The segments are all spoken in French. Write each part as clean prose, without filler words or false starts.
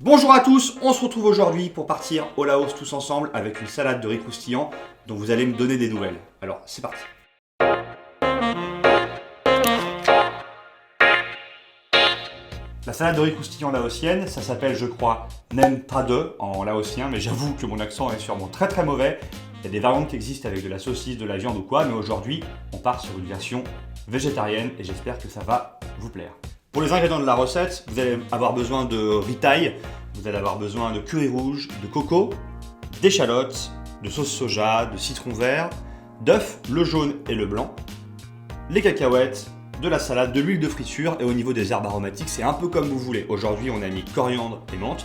Bonjour à tous, on se retrouve aujourd'hui pour partir au Laos tous ensemble avec une salade de riz croustillant dont vous allez me donner des nouvelles. Alors, c'est parti. La salade de riz croustillant laotienne, ça s'appelle, je crois, Nem Trade en laotien, mais j'avoue que mon accent est sûrement très mauvais. Il y a des variantes qui existent avec de la saucisse, de la viande ou quoi, mais aujourd'hui, on part sur une version végétarienne et j'espère que ça va vous plaire. Pour les ingrédients de la recette, vous allez avoir besoin de riz thaï, vous allez avoir besoin de curry rouge, de coco, d'échalotes, de sauce soja, de citron vert, d'œufs, le jaune et le blanc, les cacahuètes, de la salade, de l'huile de friture et au niveau des herbes aromatiques, c'est un peu comme vous voulez. Aujourd'hui, on a mis coriandre et menthe.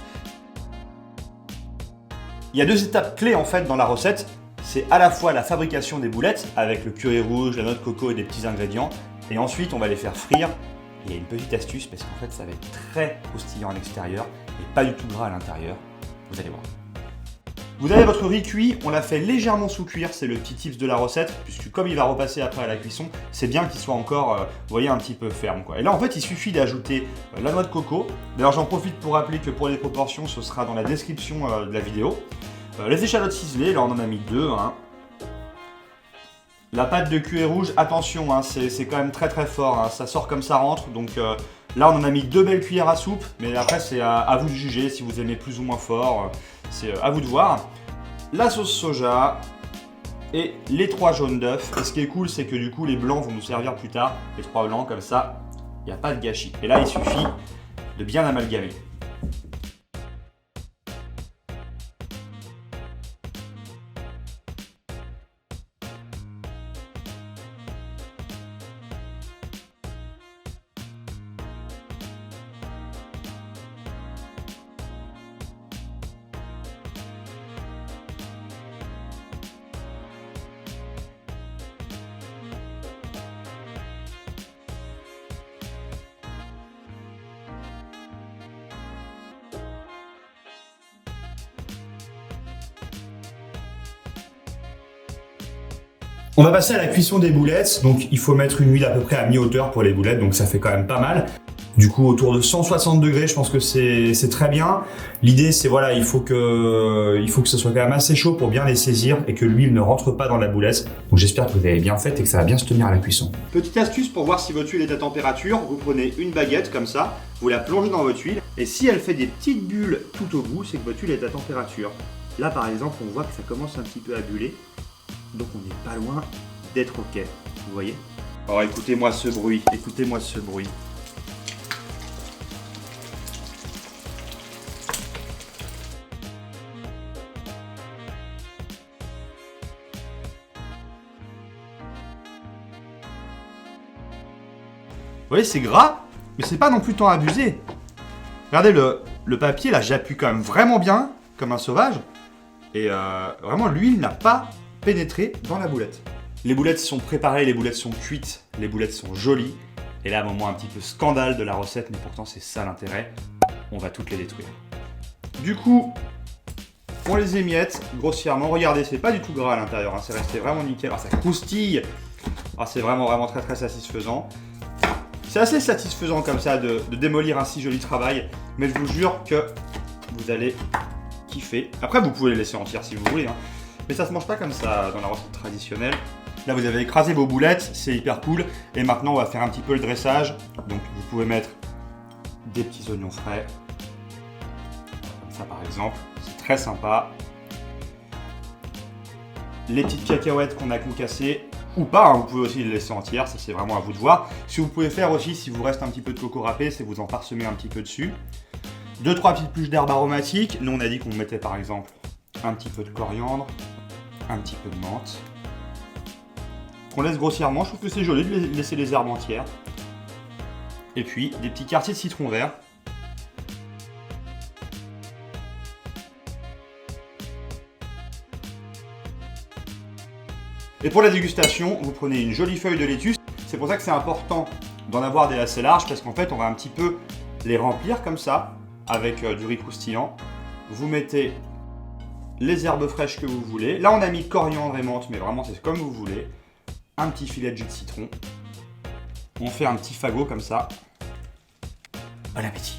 Il y a deux étapes clés en fait dans la recette. C'est à la fois la fabrication des boulettes avec le curry rouge, la noix de coco et des petits ingrédients. Et ensuite, on va les faire frire. Il y a une petite astuce parce qu'en fait, ça va être très croustillant à l'extérieur et pas du tout gras à l'intérieur. Vous allez voir. Vous avez votre riz cuit, on l'a fait légèrement sous cuire, c'est le petit tips de la recette, puisque comme il va repasser après à la cuisson, c'est bien qu'il soit encore, vous voyez, un petit peu ferme, quoi. Et là, en fait, il suffit d'ajouter la noix de coco. D'ailleurs, j'en profite pour rappeler que pour les proportions, ce sera dans la description de la vidéo. Les échalotes ciselées, là, on en a mis deux, hein. La pâte de curry rouge, attention, hein, c'est quand même très fort, hein, ça sort comme ça rentre, donc là on en a mis 2 belles cuillères à soupe, mais après c'est à vous de juger si vous aimez plus ou moins fort, c'est à vous de voir. La sauce soja et les 3 jaunes d'œufs, et ce qui est cool c'est que du coup les blancs vont nous servir plus tard, les 3 blancs comme ça, il n'y a pas de gâchis. Et là il suffit de bien amalgamer. On va passer à la cuisson des boulettes, donc il faut mettre une huile à peu près à mi-hauteur pour les boulettes, donc ça fait quand même pas mal. Du coup autour de 160 degrés, je pense que c'est très bien. L'idée c'est voilà, il faut que ce soit quand même assez chaud pour bien les saisir et que l'huile ne rentre pas dans la boulette. Donc j'espère que vous avez bien fait et que ça va bien se tenir à la cuisson. Petite astuce pour voir si votre huile est à température, vous prenez une baguette comme ça, vous la plongez dans votre huile et si elle fait des petites bulles tout au bout, c'est que votre huile est à température. Là par exemple, on voit que ça commence un petit peu à buller. Donc on n'est pas loin d'être ok, vous voyez? Oh, écoutez-moi ce bruit, écoutez-moi ce bruit. Vous voyez, c'est gras, mais c'est pas non plus tant abusé. Regardez le papier, là, j'appuie quand même vraiment bien, comme un sauvage. Et vraiment, l'huile n'a pas pénétrer dans la boulette. Les boulettes sont préparées, les boulettes sont cuites, les boulettes sont jolies. Et là, un moment un petit peu scandale de la recette, mais pourtant c'est ça l'intérêt. On va toutes les détruire. Du coup, on les émiette grossièrement. Regardez, c'est pas du tout gras à l'intérieur, hein, c'est resté vraiment nickel. Ah, ça croustille. Ah, c'est vraiment très satisfaisant. C'est assez satisfaisant comme ça de démolir un si joli travail, mais je vous jure que vous allez kiffer. Après, vous pouvez les laisser entières si vous voulez, hein. Mais ça se mange pas comme ça dans la recette traditionnelle. Là, vous avez écrasé vos boulettes, c'est hyper cool. Et maintenant, on va faire un petit peu le dressage. Donc, vous pouvez mettre des petits oignons frais. Comme ça, par exemple. C'est très sympa. Les petites cacahuètes qu'on a concassées. Ou pas, hein, vous pouvez aussi les laisser entières. Ça, c'est vraiment à vous de voir. Ce que vous pouvez faire aussi, si vous reste un petit peu de coco râpé, c'est vous en parsemer un petit peu dessus. 2-3 petites pluches d'herbes aromatiques. Nous, on a dit qu'on mettait, par exemple, un petit peu de coriandre. Un petit peu de menthe. On laisse grossièrement, je trouve que c'est joli de laisser les herbes entières. Et puis des petits quartiers de citron vert. Et pour la dégustation, vous prenez une jolie feuille de laitue. C'est pour ça que c'est important d'en avoir des assez larges parce qu'en fait on va un petit peu les remplir comme ça avec du riz croustillant. Vous mettez les herbes fraîches que vous voulez. Là, on a mis coriandre et menthe, mais vraiment, c'est comme vous voulez. Un petit filet de jus de citron. On fait un petit fagot comme ça. Bon appétit!